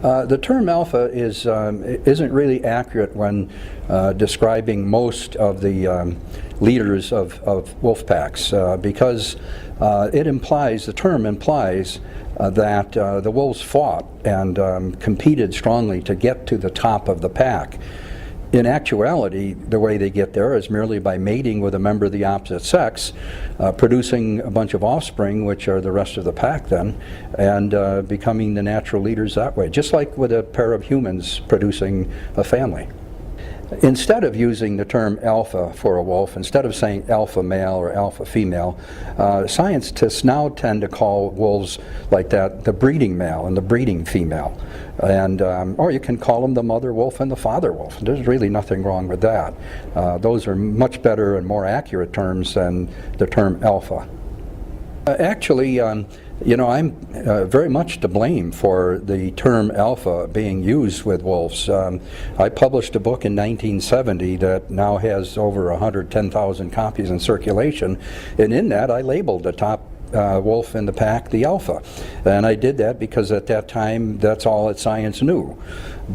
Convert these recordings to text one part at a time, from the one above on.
The term alpha isn't really accurate when describing most of the leaders of wolf packs because the term implies that the wolves fought and competed strongly to get to the top of the pack. In actuality, the way they get there is merely by mating with a member of the opposite sex, producing a bunch of offspring, which are the rest of the pack then, and becoming the natural leaders that way, just like with a pair of humans producing a family. Instead of using the term alpha for a wolf, instead of saying alpha male or alpha female, scientists now tend to call wolves like that the breeding male and the breeding female. And, or you can call them the mother wolf and the father wolf. There's really nothing wrong with that. Those are much better and more accurate terms than the term alpha. Actually, you know, I'm very much to blame for the term alpha being used with wolves. I published a book in 1970 that now has over 110,000 copies in circulation, and in that I labeled the top wolf in the pack the alpha. And I did that because at that time that's all that science knew.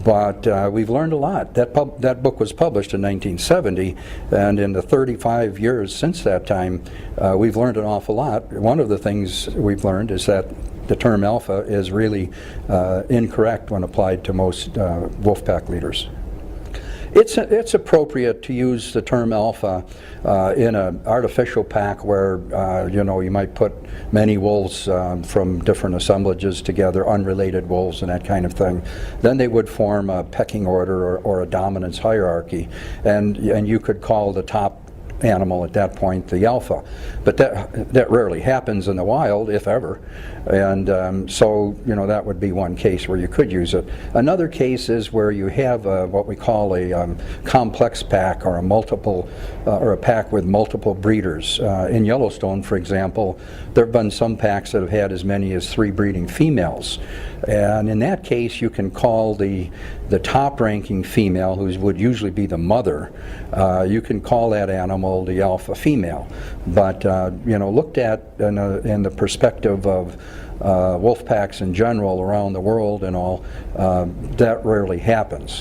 But we've learned a lot. That book was published in 1970, and in the 35 years since that time we've learned an awful lot. One of the things we've learned is that the term alpha is really incorrect when applied to most wolf pack leaders. It's appropriate to use the term alpha in an artificial pack where you know, you might put many wolves from different assemblages together, unrelated wolves and that kind of thing. Then they would form a pecking order or a dominance hierarchy, and you could call the top animal at that point the alpha. But that rarely happens in the wild, if ever. And so, you know, that would be one case where you could use it. Another case is where you have what we call a complex pack, or a pack with multiple breeders. In Yellowstone, for example, there have been some packs that have had as many as 3 breeding females. And in that case, you can call the top-ranking female, who would usually be the mother, you can call that animal the alpha female. But you know, looked at in the perspective of wolf packs in general around the world and all, that rarely happens.